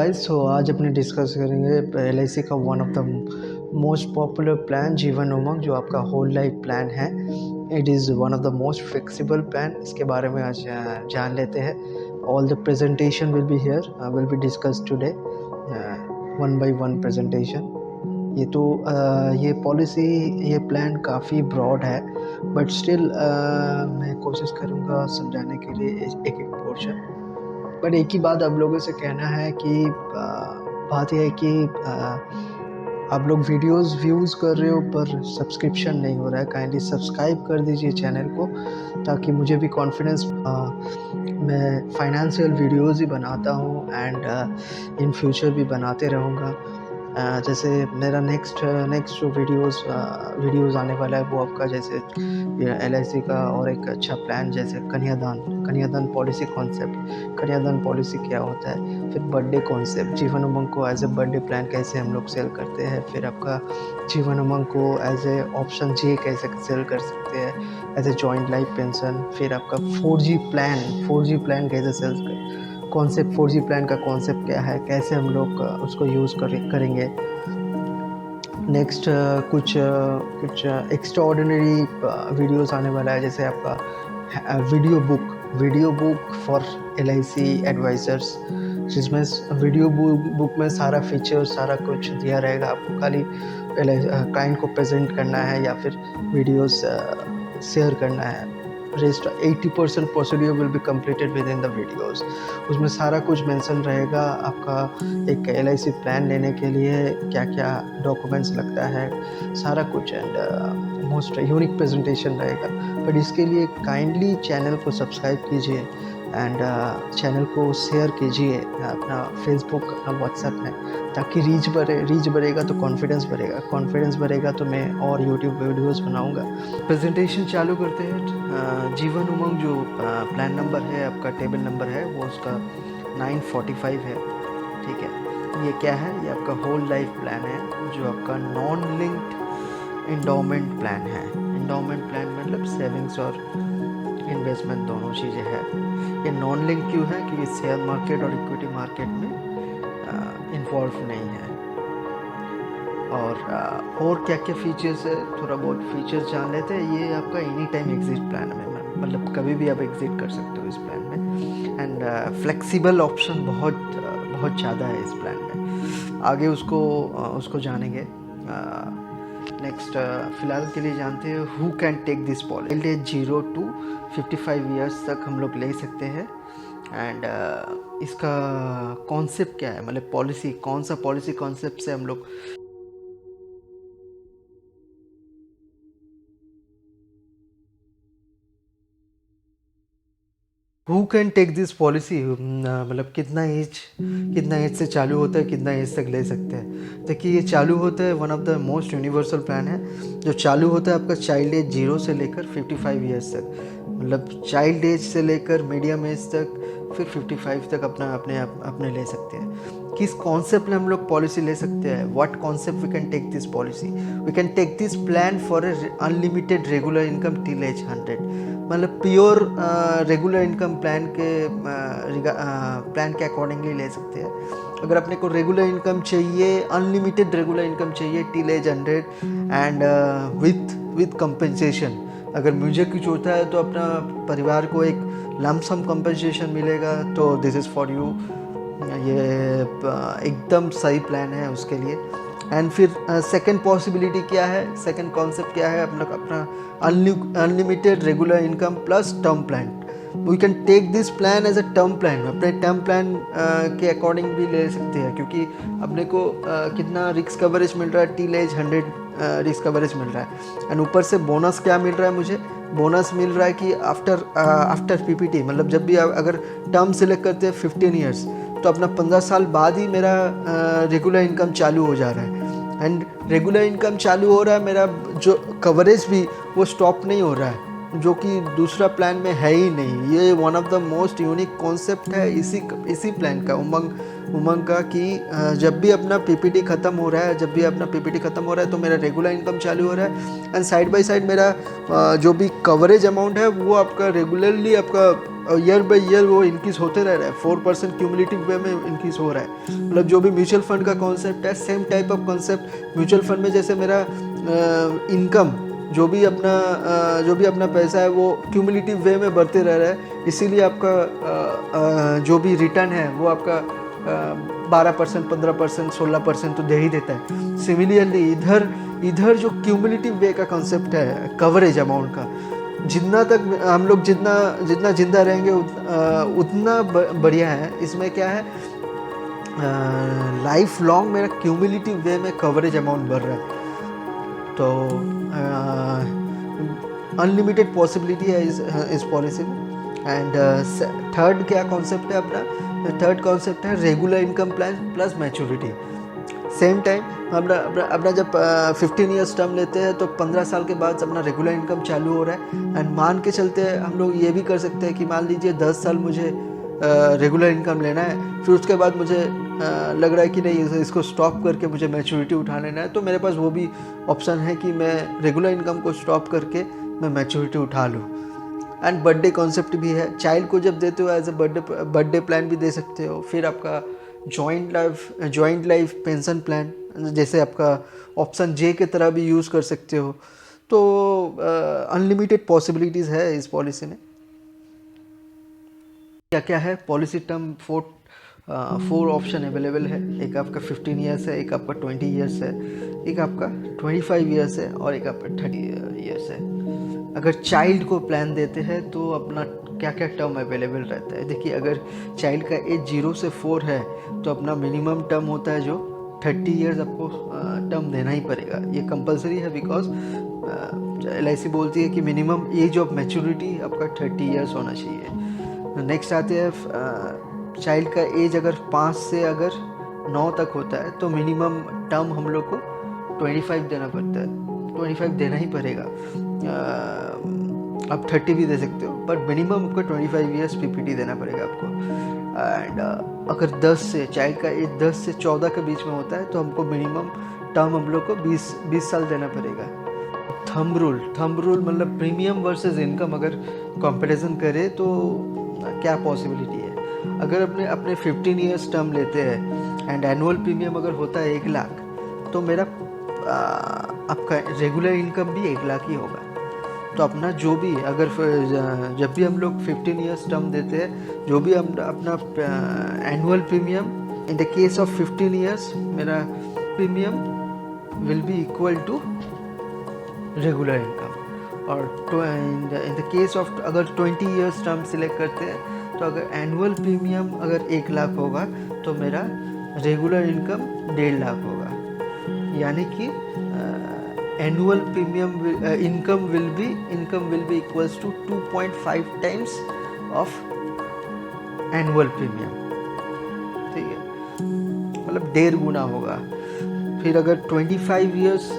Guys, सो आज अपने discuss करेंगे एलआईसी का one of the most popular plan Jeevan Umang, जो आपका होल लाइफ प्लान है। It is one of the most flexible plan. इसके बारे में आज जान लेते हैं। All the presentation will be here, will be discuss today one by one presentation. ये पॉलिसी, ये प्लान काफ़ी ब्रॉड है, बट स्टिल मैं कोशिश करूँगा समझाने के लिए एक एक पोर्शन। बट एक ही बात आप लोगों से कहना है कि बात यह है कि आप लोग वीडियोस व्यूज़ कर रहे हो पर सब्सक्रिप्शन नहीं हो रहा है। काइंडली सब्सक्राइब कर दीजिए चैनल को, ताकि मुझे भी कॉन्फिडेंस, मैं फाइनेंशियल वीडियोस ही बनाता हूँ एंड इन फ्यूचर भी बनाते रहूँगा। जैसे मेरा नेक्स्ट जो वीडियोस आने वाला है वो आपका जैसे एलआईसी का और एक अच्छा प्लान, जैसे कन्यादान पॉलिसी कॉन्सेप्ट। कन्यादान पॉलिसी क्या होता है, फिर बर्थडे कॉन्सेप्ट, जीवन उमंग को एज ए बर्थडे प्लान कैसे हम लोग सेल करते हैं, फिर आपका जीवन उमंग को एज ए ऑप्शन जे कैसे सेल कर सकते हैं, as a joint life pension, फिर आपका 4G प्लान कैसे सेल कर कॉन्सेप्ट, 4G प्लान का कॉन्सेप्ट क्या है, कैसे हम लोग उसको यूज़ करेंगे। नेक्स्ट कुछ एक्स्ट्रा ऑर्डिनरी वीडियोस आने वाला है, जैसे आपका video book for LIC advisers, जिसमें वीडियो बुक में सारा फीचर, सारा कुछ दिया रहेगा। आपको खाली क्लाइंट को प्रेजेंट करना है या फिर वीडियोस शेयर करना है। Rest 80% procedure will be completed with in the videos. उसमें सारा कुछ मेंशन रहेगा। आपका एक एलआईसी प्लान लेने के लिए क्या क्या डॉक्यूमेंट्स लगता है, सारा कुछ, एंड मोस्ट यूनिक प्रेजेंटेशन रहेगा। बट इसके लिए काइंडली चैनल को सब्सक्राइब कीजिए एंड चैनल को शेयर कीजिए अपना फेसबुक, अपना व्हाट्सएप में, ताकि रीच बढ़ेगा तो कॉन्फिडेंस बढ़ेगा तो मैं और यूट्यूब वीडियोस बनाऊंगा। प्रेजेंटेशन चालू करते हैं। जीवन उमंग जो प्लान नंबर है, आपका टेबल नंबर है, वो उसका 945 है। ठीक है, ये क्या है, ये आपका होल लाइफ प्लान है, जो आपका नॉन लिंक्ड इंडोमेंट प्लान है। इंडोमेंट प्लान मतलब सेविंग्स और इन्वेस्टमेंट दोनों चीज़ें हैं। ये नॉन लिंक क्यों है, क्योंकि शेयर मार्केट और इक्विटी मार्केट में इन्वॉल्व नहीं है। और क्या क्या फीचर्स है, थोड़ा बहुत फीचर्स जान लेते हैं। ये आपका एनी टाइम एग्जिट प्लान है, मतलब कभी भी आप एग्जिट कर सकते हो इस प्लान में। एंड फ्लेक्सिबल ऑप्शन बहुत ज़्यादा है इस प्लान में। आगे उसको जानेंगे। नेक्स्ट फ़िलहाल के लिए जानते हैं who can take this policy. Child age 0 to 55 years तक हम लोग ले सकते हैं। एंड इसका कॉन्सेप्ट क्या है, मतलब पॉलिसी, कौन सा पॉलिसी कॉन्सेप्ट से हम लोग who can take this policy, मतलब कितना एज से चालू होता है, कितना एज तक ले सकते हैं। देखिए, ये चालू होता है, one of the most universal plan है, जो चालू होता है आपका चाइल्ड एज 0 से लेकर 55 ईयर्स तक। मतलब चाइल्ड एज से लेकर मीडियम एज तक, फिर 55 तक अपने ले सकते हैं। किस कॉन्सेप्ट में हम लोग पॉलिसी ले सकते हैं, what concept we can take this policy, we can take this plan for a unlimited regular income till age 100। मतलब प्योर रेगुलर इनकम प्लान के अकॉर्डिंगली ले सकते हैं। अगर अपने को रेगुलर इनकम चाहिए, अनलिमिटेड रेगुलर इनकम चाहिए till age 100 and with compensation. अगर मुझे कुछ होता है तो अपना परिवार को एक लमसम कंपनसेशन मिलेगा, तो दिस इज़ फॉर यू। ये एकदम सही प्लान है उसके लिए। एंड फिर सेकंड पॉसिबिलिटी क्या है, सेकंड कॉन्सेप्ट क्या है, अपना unlimited regular income plus term plan. We can take this plan as a term plan. अपने टर्म प्लान के अकॉर्डिंग भी ले सकते हैं, क्योंकि अपने को कितना रिस्क कवरेज मिल रहा है, टिल एज 100 रिस्क कवरेज मिल रहा है। एंड ऊपर से बोनस क्या मिल रहा है, मुझे बोनस मिल रहा है कि आफ्टर पीपीटी, मतलब जब भी अगर टर्म सेलेक्ट करते हैं 15 ईयर्स, तो अपना 15 साल बाद ही मेरा रेगुलर इनकम चालू हो जा रहा है। एंड रेगुलर इनकम चालू हो रहा है, मेरा जो कवरेज भी वो स्टॉप नहीं हो रहा है, जो कि दूसरा प्लान में है ही नहीं। ये one of the most unique concept है इसी प्लान का, उमंग का, कि जब भी अपना पीपीटी ख़त्म हो रहा है तो मेरा रेगुलर इनकम चालू हो रहा है। एंड साइड बाय साइड मेरा जो भी कवरेज अमाउंट है वो आपका रेगुलरली आपका ईयर बाई ईयर वो इंक्रीज होते रह रहा है, 4% क्यूमुलेटिव वे में इंक्रीज हो रहा है। मतलब जो भी म्यूचुअल फंड का कॉन्सेप्ट है, same type of concept mutual fund में जैसे मेरा इनकम जो भी अपना पैसा है वो क्यूमुलेटिव वे में बढ़ते रह रहा है, इसीलिए आपका जो भी रिटर्न है वो आपका 12%, 15%, 16% तो दे ही देता है। सिमिलरली इधर जो क्यूमुलेटिव वे का कॉन्सेप्ट है कवरेज अमाउंट का, जितना तक हम लोग जितना जिंदा रहेंगे उतना बढ़िया है। इसमें क्या है, लाइफ लॉन्ग मेरा क्यूमुलेटिव वे में कवरेज अमाउंट बढ़ रहा है, तो अनलिमिटेड पॉसिबिलिटी है इस पॉलिसी में। एंड थर्ड क्या कॉन्सेप्ट है अपना, थर्ड कॉन्सेप्ट है regular income plan plus maturity. Same time अपना जब 15 ईयर्स टर्म लेते हैं तो 15 साल के बाद अपना रेगुलर इनकम चालू हो रहा है। एंड मान के चलते हैं हम लोग ये भी कर सकते हैं कि मान लीजिए 10 साल मुझे रेगुलर इनकम लेना है, फिर उसके बाद मुझे लग रहा है कि नहीं इसको स्टॉप करके मुझे मैच्योरिटी उठा लेना है, तो मेरे पास वो भी ऑप्शन है कि मैं रेगुलर इनकम को स्टॉप करके मैं मैच्योरिटी उठा लूँ। एंड बर्थडे कॉन्सेप्ट भी है, चाइल्ड को जब देते हो एज ए बर्थडे प्लान भी दे सकते हो। फिर आपका जॉइंट लाइफ पेंशन प्लान जैसे आपका ऑप्शन जे के तरह भी यूज़ कर सकते हो। तो अनलिमिटेड पॉसिबिलिटीज़ है इस पॉलिसी में। क्या क्या है पॉलिसी टर्म, 4 ऑप्शन अवेलेबल है। एक आपका 15 ईयर्स है, एक आपका 20 ईयर्स है, एक आपका 25 ईयर्स है और एक आपका 30 ईयर्स है। अगर चाइल्ड को प्लान देते हैं तो अपना क्या क्या टर्म अवेलेबल रहता है। देखिए अगर चाइल्ड का एज 0 से 4 है तो अपना मिनिमम टर्म होता है जो 30 ईयर्स आपको टर्म देना ही पड़ेगा, ये कंपलसरी है। बिकॉज LIC बोलती है कि मिनिमम एज ऑफ मैच्योरिटी आपका 30 ईयर्स होना चाहिए। नेक्स्ट आते हैं चाइल्ड का एज अगर 5 से अगर 9 तक होता है तो मिनिमम टर्म हम लोग को 25 देना पड़ता है, 25 देना ही पड़ेगा। आप 30 भी दे सकते हो, बट मिनिमम आपको 25 ईयर्स PPT देना पड़ेगा आपको। एंड अगर 10 से चाइल्ड का एज 10 से 14 के बीच में होता है तो हमको मिनिमम टर्म हम लोग को 20 साल देना पड़ेगा। थंब रूल मतलब प्रीमियम वर्सेस इनकम अगर कंपैरिजन करें तो क्या पॉसिबिलिटी है। अगर अपने 15 ईयर्स टर्म लेते हैं एंड एनुअल प्रीमियम अगर होता है 1 लाख, तो मेरा आपका रेगुलर इनकम भी 1 लाख ही होगा। तो अपना जो भी अगर जब भी हम लोग 15 ईयर्स टर्म देते हैं, जो भी अपना annual premium in the case of 15 years मेरा premium will be equal to regular income. और इन द केस ऑफ अगर 20 ईयर्स टर्म सिलेक्ट करते हैं तो अगर एनुअल प्रीमियम अगर 1 लाख होगा तो मेरा रेगुलर इनकम 1.5 लाख होगा। यानी कि annual premium income will be equals to 2.5 times of annual premium, ठीक है, मतलब 1.5 गुना होगा। फिर अगर 25 ईयर्स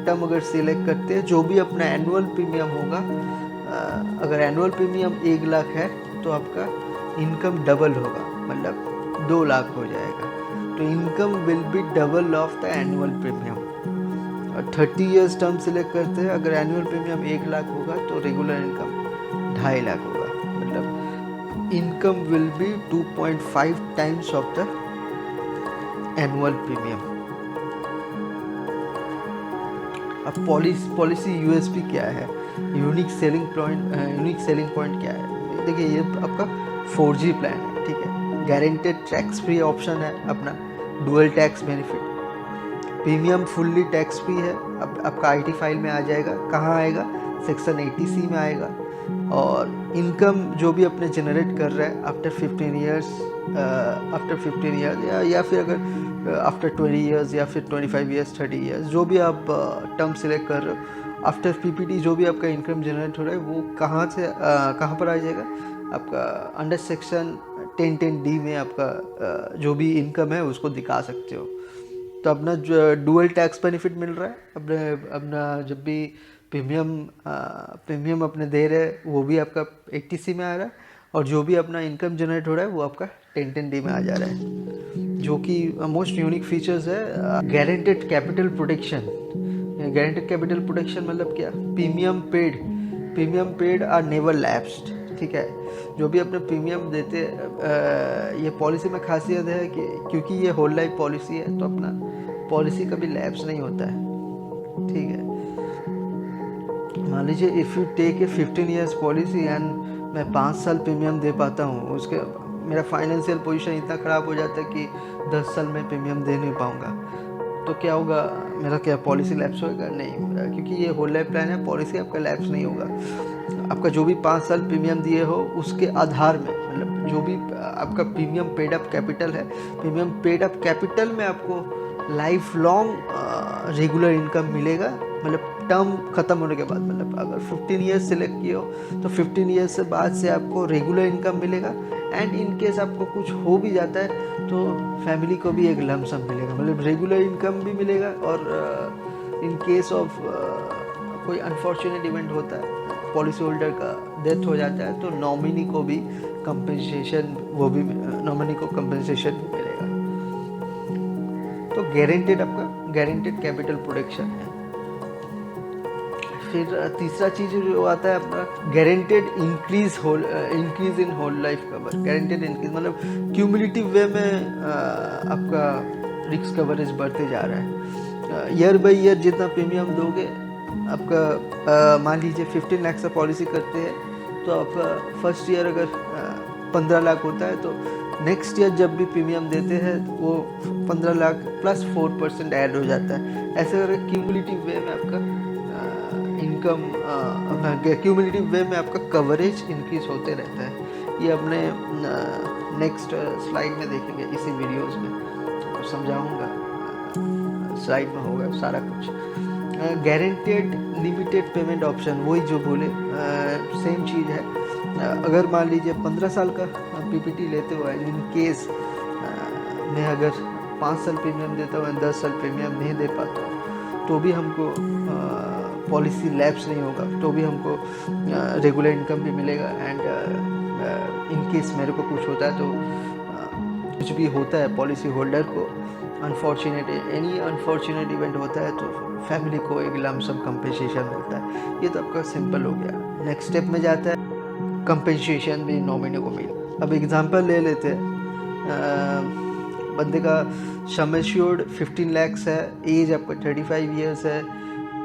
टर्म अगर सिलेक्ट करते हैं, जो भी अपना एनुअल प्रीमियम होगा, अगर एनुअल प्रीमियम 1 लाख है तो आपका इनकम डबल होगा, मतलब 2 लाख हो जाएगा। तो income will B double of the annual premium. और 30 ईयर्स टर्म सिलेक्ट करते हैं, अगर एनुअल प्रीमियम 1 लाख होगा तो रेगुलर इनकम 2.5 लाख होगा, मतलब income will B 2.5 times of the annual premium. अब पॉलिसी USP क्या है, यूनिक सेलिंग पॉइंट क्या है। देखिए ये आपका 4G प्लान है, ठीक है, गारंटेड टैक्स फ्री ऑप्शन है, अपना dual tax benefit, premium fully tax free है। अब आपका IT फाइल में आ जाएगा, कहाँ आएगा, सेक्शन 80C में आएगा। और इनकम जो भी अपने जनरेट कर रहा है आफ्टर 15 ईयर्स या फिर अगर आफ्टर 20 ईयर्स या फिर 25 ईयर्स 30 ईयर्स, जो भी आप टर्म सिलेक्ट कर रहे हो, आफ्टर PPT जो भी आपका इनकम जनरेट हो रहा है वो कहाँ पर आ जाएगा, आपका अंडर सेक्शन 1010D में आपका जो भी इनकम है उसको दिखा सकते हो। तो अपना जो डुअल टैक्स बेनिफिट मिल रहा है, अपना जब भी प्रीमियम अपने दे रहे हैं वो भी आपका 80C में आ रहा है, और जो भी अपना इनकम जनरेट हो रहा है वो आपका 1010D में आ जा रहा है, जो कि मोस्ट यूनिक फीचर्स है। गारंटेड कैपिटल प्रोटेक्शन मतलब क्या, premium paid are never lapsed, ठीक है। जो भी अपने प्रीमियम देते ये पॉलिसी में खासियत है कि क्योंकि ये होल लाइफ पॉलिसी है तो अपना पॉलिसी कभी लैप्स नहीं होता है, ठीक है। मान लीजिए if you take a 15 years policy and मैं 5 साल प्रीमियम दे पाता हूँ, उसके मेरा फाइनेंशियल पोजीशन इतना ख़राब हो जाता है कि 10 साल में प्रीमियम दे नहीं पाऊँगा, तो क्या होगा, मेरा क्या पॉलिसी लैप्स होगा? नहीं, क्योंकि ये होल लाइफ प्लान है, पॉलिसी आपका लैप्स नहीं होगा। आपका जो भी 5 साल प्रीमियम दिए हो उसके आधार में, मतलब जो भी आपका प्रीमियम पेड अप कैपिटल है, प्रीमियम पेड अप कैपिटल में आपको लाइफ लॉन्ग रेगुलर इनकम मिलेगा, मतलब टर्म ख़त्म होने के बाद, मतलब अगर 15 ईयर्स सेलेक्ट किए हो तो 15 ईयर्स से बाद से आपको रेगुलर इनकम मिलेगा। एंड इन केस आपको कुछ हो भी जाता है तो फैमिली को भी एक लमसम मिलेगा, मतलब रेगुलर इनकम भी मिलेगा, और इन केस ऑफ कोई अनफॉर्चुनेट इवेंट होता है, पॉलिसी होल्डर का डेथ हो जाता है, तो नॉमिनी को भी कंपेंसेशन, वो भी नॉमिनी को कंपेंसेशन भी मिलेगा। तो गारंटेड, आपका गारंटेड कैपिटल प्रोटेक्शन है। फिर तीसरा चीज़ जो आता है अपना guaranteed increase in whole life cover. Guaranteed increase मतलब क्यूमुलेटिव वे में आपका रिस्क कवरेज बढ़ते जा रहा है। ईयर बाई ईयर जितना प्रीमियम दोगे, आपका मान लीजिए 15 लाख से पॉलिसी करते हैं तो आपका फर्स्ट ईयर अगर 15 लाख होता है तो नेक्स्ट ईयर जब भी प्रीमियम देते हैं वो 15 लाख प्लस 4% ऐड हो जाता है। ऐसे करके क्यूमुलेटिव वे में आपका इनकम, क्यूमुलेटिव वे में आपका कवरेज इंक्रीज होते रहता है। ये अपने नेक्स्ट स्लाइड में देखेंगे, इसी वीडियोस में तो समझाऊंगा, स्लाइड में होगा सारा कुछ। गारंटेड लिमिटेड पेमेंट ऑप्शन, वही जो बोले सेम चीज़ है। अगर मान लीजिए 15 साल का पीपीटी लेते हुए इन केस मैं अगर 5 साल प्रीमियम देता हूँ, 10 साल प्रीमियम नहीं दे पाता हूँ, तो भी हमको पॉलिसी लैप्स नहीं होगा, तो भी हमको रेगुलर इनकम भी मिलेगा। एंड इन केस मेरे को कुछ होता है तो कुछ भी होता है पॉलिसी होल्डर को, एनी अनफॉर्चुनेट इवेंट होता है तो फैमिली को एक लमसम कंपेंसेशन मिलता है। ये तो आपका सिंपल हो गया। नेक्स्ट स्टेप में जाता है कंपेंसेशन भी नॉमिनी को मिले। अब एग्जांपल ले लेते हैं, बंदे का सम एश्योर्ड 15 लैक्स है, एज आपका 35 ईयर्स है,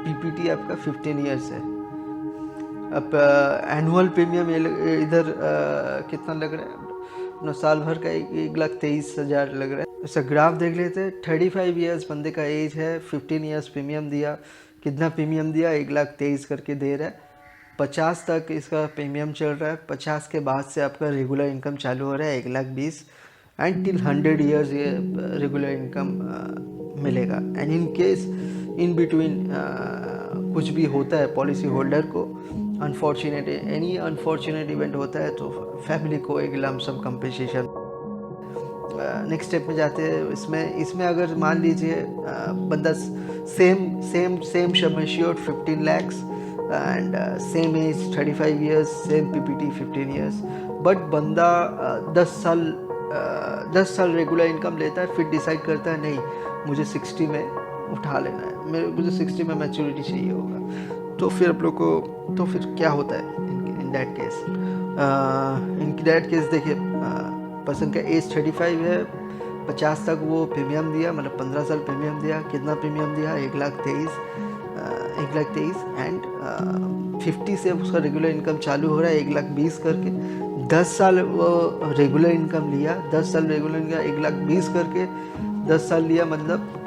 पीपीटी आपका 15 ईयर्स है। अब एनुअल प्रीमियम इधर कितना लग रहा है अपना साल भर का? 1,23,000 लग रहा है। ऐसा ग्राफ देख लेते हैं। 35 ईयर्स बंदे का एज है, 15 ईयर्स प्रीमियम दिया, कितना प्रीमियम दिया? 1,23,000 करके दे रहा है। 50 तक इसका प्रीमियम चल रहा है, 50 के बाद से आपका रेगुलर इनकम चालू हो रहा है 1,20,000 एंड टिल 100 ईयर्स ये रेगुलर इनकम मिलेगा। And in case in between कुछ भी होता है पॉलिसी होल्डर को, एनी अनफॉर्चुनेट इवेंट होता है तो फैमिली को एक लमसम कंपेंसेशन। नेक्स्ट स्टेप में जाते हैं। इसमें अगर मान लीजिए बंदा same sum assured 15 lakhs and same age 35 years, same PPT 15 years, but बंदा 10 साल रेगुलर इनकम लेता है, फिर डिसाइड करता है नहीं मुझे 60 में उठा लेना है, मुझे 60 में मैच्योरिटी चाहिए होगा, तो फिर आप लोग को तो फिर क्या होता है इन दैट केस? देखिए पर्सन का एज 35 है, 50 तक वो प्रीमियम दिया, मतलब 15 साल प्रीमियम दिया। कितना प्रीमियम दिया? 1,23,000 एंड 50 से उसका रेगुलर इनकम चालू हो रहा है 1,20,000 करके। 10 साल वो रेगुलर इनकम लिया, 10 साल रेगुलर इनकम 1,20,000 करके 10 साल लिया, मतलब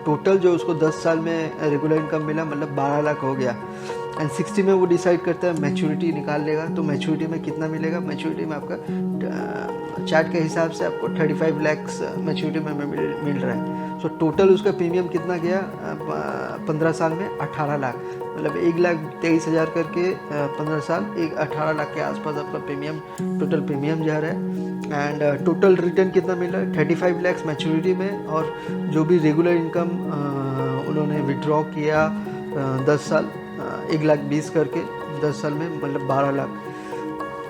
टोटल जो उसको 10 साल में रेगुलर इनकम मिला मतलब 12 लाख हो गया। एंड 60 में वो डिसाइड करता है मैच्योरिटी निकाल लेगा, तो मैच्योरिटी में कितना मिलेगा? मैच्योरिटी में आपका चार्ट के हिसाब से आपको 35 लैक्स मैच्योरिटी में मिल रहा है। सो टोटल उसका प्रीमियम कितना गया 15 साल में? 18 लाख, मतलब 1,23,000 करके 15 साल 18 लाख के आसपास आपका प्रीमियम, टोटल प्रीमियम जा रहा है। एंड टोटल रिटर्न कितना मिल रहा है? 35 लैक्स मैच्योरिटी में, और जो भी रेगुलर इनकम उन्होंने विड्रॉ किया 10 साल 1,20,000 करके 10 साल में, मतलब 12 लाख,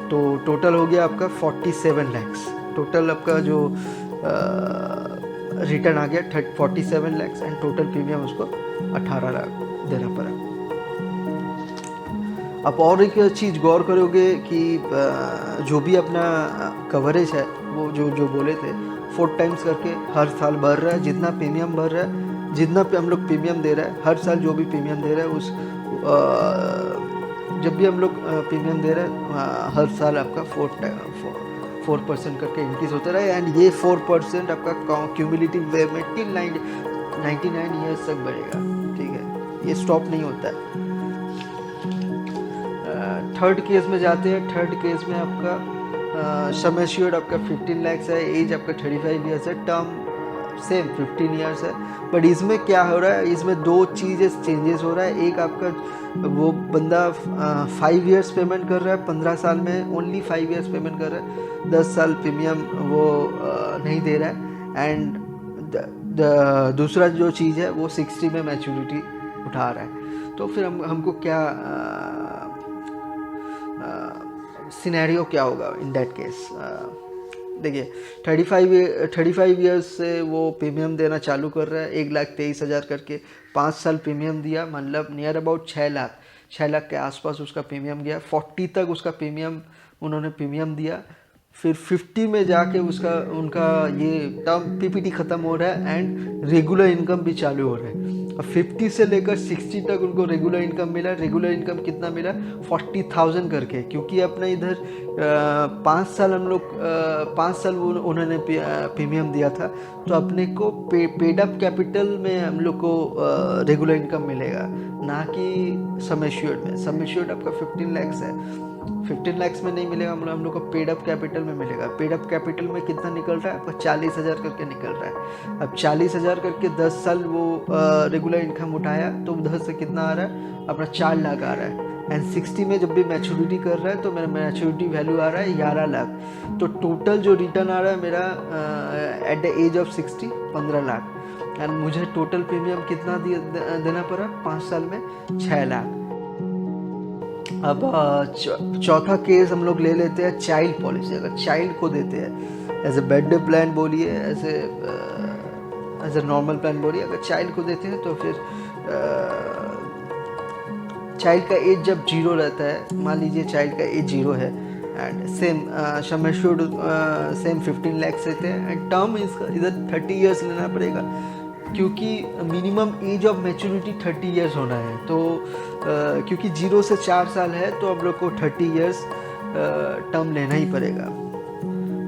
तो टोटल हो गया आपका 47 लैक्स। टोटल आपका जो रिटर्न आ गया 47 लैक्स एंड टोटल प्रीमियम उसको 18 लाख देना पड़ा। आप और एक चीज़ गौर करोगे कि जो भी अपना कवरेज है वो जो जो बोले थे 4 टाइम्स करके हर साल बढ़ रहा है, जितना प्रीमियम बढ़ रहा है, जितना पे हम लोग प्रीमियम दे रहा है हर साल, जो भी प्रीमियम दे रहा है उस जब भी हम लोग प्रीमियम दे रहे हैं हर साल आपका 4% करके इंक्रीज होता रहा है। एंड ये 4% आपका क्यूमुलेटिव वे में टिल 99 ईयर्स तक बढ़ेगा, ठीक है, ये स्टॉप नहीं होता है। थर्ड केस में जाते हैं। थर्ड केस में आपका सम एश्योर्ड आपका 15 लाख है, एज आपका 35 ईयर्स है, टर्म सेम 15 ईयर्स है। बट इसमें क्या हो रहा है, इसमें 2 चीज़ें चेंजेस हो रहा है। एक आपका वो बंदा 5 ईयर्स पेमेंट कर रहा है 15 साल में, ओनली 5 ईयर्स पेमेंट कर रहा है, 10 साल प्रीमियम वो नहीं दे रहा है। एंड दूसरा जो चीज़ है वो 60 में मैच्योरिटी उठा रहा है। तो फिर हमको क्या सिनेरियो क्या होगा इन दैट केस। देखिए 35 ईयर्स से वो प्रीमियम देना चालू कर रहा है, 1,23,000 करके 5 साल प्रीमियम दिया, मतलब नियर अबाउट 6 लाख के आसपास उसका प्रीमियम गया। 40 तक उसका प्रीमियम उन्होंने प्रीमियम दिया, फिर 50 में जाके उनका ये टर्म पीपीटी ख़त्म हो रहा है एंड रेगुलर इनकम भी चालू हो रहा है। अब 50 से लेकर 60 तक उनको रेगुलर इनकम मिला। रेगुलर इनकम कितना मिला, 40,000 करके, क्योंकि अपना इधर 5 साल हम लोग 5 साल उन्होंने प्रीमियम दिया था, तो अपने को पेड अप कैपिटल में हम लोग को रेगुलर इनकम मिलेगा, ना कि सम एश्योर्ड में। सम एश्योर्ड आपका 15 लाख है, 15 लाख में नहीं मिलेगा, हम लोग को पेड अप कैपिटल में मिलेगा। पेड अप कैपिटल में कितना निकल रहा है आपका, 40,000 करके निकल रहा है। अब 40,000 करके 10 साल वो रेगुलर इनकम उठाया तो उधर से कितना आ रहा है अपना 4 लाख आ रहा है। एंड 60 में जब भी मैच्योरिटी कर रहा है तो मेरा मैच्योरिटी वैल्यू आ रहा है 11 लाख। तो टोटल जो रिटर्न आ रहा है मेरा at the age of 60 15 lakh. And मुझे टोटल प्रीमियम कितना देना पड़ा 5 साल में, 6 लाख। अब चौथा केस हम लोग ले लेते हैं चाइल्ड पॉलिसी। अगर चाइल्ड को देते हैं एज ए बेड प्लान बोलिए, एज ए नॉर्मल प्लान बोलिए, अगर चाइल्ड को देते हैं तो फिर चाइल्ड का एज जब 0 रहता है, मान लीजिए चाइल्ड का एज 0 है and same sum assured same 15 lakh रहते हैं एंड टर्म इसका इधर 30 ईयर्स लेना पड़ेगा, क्योंकि minimum age of maturity 30 years होना है। तो क्योंकि 0 से 4 साल है तो हम लोग को 30 ईयर्स टर्म लेना ही पड़ेगा।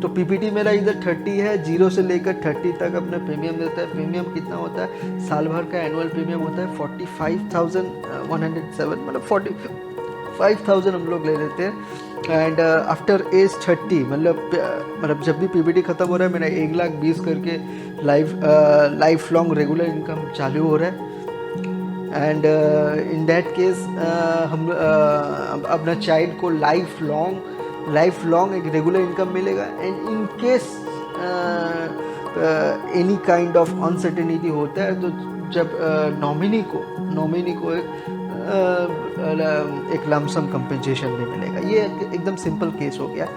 तो पीपीटी मेरा इधर 30 है, 0 से लेकर 30 तक अपना प्रीमियम देता है। प्रीमियम कितना होता है, साल भर का एनुअल प्रीमियम होता है 45,107, मतलब 45,000 हम लोग ले लेते हैं। एंड आफ्टर एज 30, मतलब जब भी पीपीटी ख़त्म हो रहा है मेरा 1,20,000 करके लाइफ लॉन्ग रेगुलर इनकम चालू हो रहा है। एंड इन दैट केस हम अपना चाइल्ड को लाइफ लॉन्ग एक रेगुलर इनकम मिलेगा। And in case any kind of uncertainty होता है तो जब नॉमिनी को एक लमसम कंपेंसेशन भी मिलेगा। ये एकदम सिंपल केस हो गया।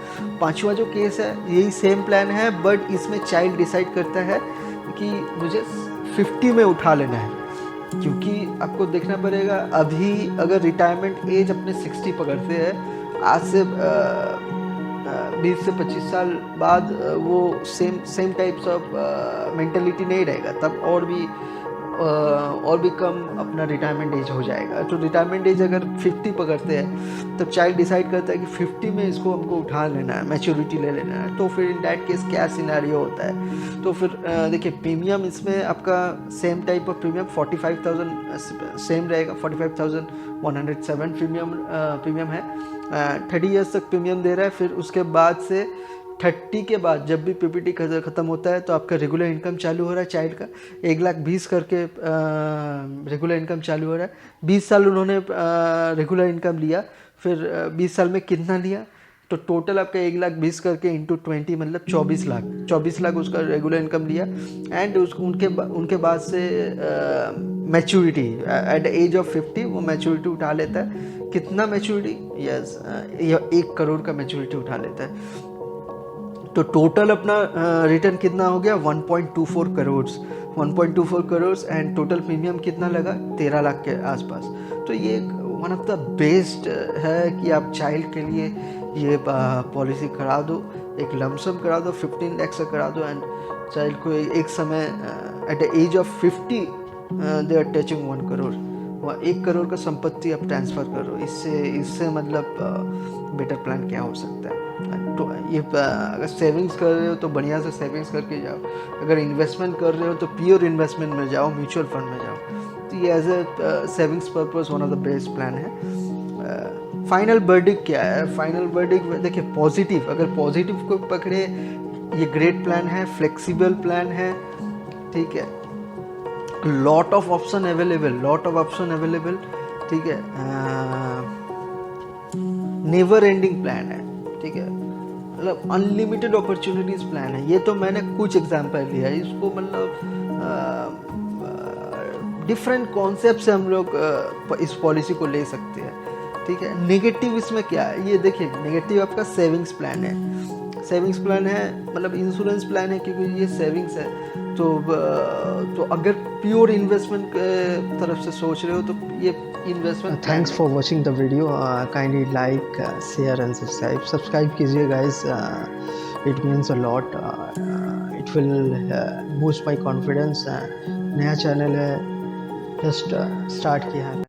पांचवा जो केस है यही सेम प्लान है, बट इसमें चाइल्ड डिसाइड करता है कि मुझे 50 में उठा लेना है, क्योंकि आपको देखना पड़ेगा अभी अगर रिटायरमेंट एज अपने 60 पकड़ते हैं, आज से 20 से 25 साल बाद वो सेम टाइप्स ऑफ मेंटलिटी नहीं रहेगा, तब और भी कम अपना रिटायरमेंट एज हो जाएगा। तो रिटायरमेंट एज अगर 50 पकड़ते हैं तब चाइल्ड डिसाइड करता है कि 50 में इसको हमको उठा लेना है, मैच्योरिटी ले लेना है। तो फिर इन दैट केस क्या सिनेरियो होता है, तो फिर देखिए प्रीमियम इसमें आपका same type of premium 45,000 same रहेगा, 45,107 प्रीमियम है। 30 ईयर्स तक प्रीमियम दे रहा है। फिर उसके बाद से 30 के बाद जब भी पीपीटी ख़त्म होता है तो आपका रेगुलर इनकम चालू हो रहा है। चाइल्ड का 1,20,000 करके रेगुलर इनकम चालू हो रहा है। 20 साल उन्होंने रेगुलर इनकम लिया, फिर 20 साल में कितना लिया, तो टोटल आपका 1,20,000 करके इंटू 20 मतलब 24 लाख उसका रेगुलर इनकम लिया। एंड उनके बाद से maturity at the age of 50 वो मैच्योरिटी उठा लेता है। कितना मैच्योरिटी, यस 1 करोड़ का मैच्योरिटी उठा लेता है। तो टोटल अपना रिटर्न कितना हो गया 1.24 करोड़ एंड टोटल प्रीमियम कितना लगा 13 लाख के आसपास। तो ये वन ऑफ द बेस्ट है कि आप चाइल्ड के लिए ये पॉलिसी करा दो, एक लमसम करा दो, 15 लाख से करा दो, एंड चाइल्ड को एक समय at the age of 50 they are touching 1 crore, वहाँ 1 करोड़ का संपत्ति आप ट्रांसफ़र करो। इससे मतलब बेटर प्लान क्या हो सकता है। तो ये अगर सेविंग्स कर रहे हो तो बढ़िया से सेविंग्स करके जाओ, अगर इन्वेस्टमेंट कर रहे हो तो प्योर इन्वेस्टमेंट में जाओ, म्यूचुअल फंड में जाओ। तो ये as a savings purpose one of the best plan है। फाइनल वर्डिक्ट क्या है? फाइनल वर्डिक्ट देखिए पॉजिटिव, अगर पॉजिटिव को पकड़े ये ग्रेट प्लान है, फ्लेक्सिबल प्लान है, ठीक है, लॉट ऑफ ऑप्शन अवेलेबल, ठीक है, नेवर एंडिंग प्लान है, ठीक है, मतलब अनलिमिटेड अपॉर्चुनिटीज प्लान है। ये तो मैंने कुछ एग्जांपल लिया है, इसको मतलब डिफरेंट कॉन्सेप्ट से हम लोग इस पॉलिसी को ले सकते हैं, ठीक है। नेगेटिव इसमें क्या है? ये देखिए नेगेटिव आपका सेविंग्स प्लान है, सेविंग्स प्लान है मतलब इंश्योरेंस प्लान है, क्योंकि ये सेविंग्स है। तो अगर प्योर इन्वेस्टमेंट तरफ से सोच रहे हो तो ये investment. Thanks for watching the video, kindly like, share and subscribe कीजिए guys, it means a lot, it will boost my confidence. नया चैनल है, जस्ट स्टार्ट किया है।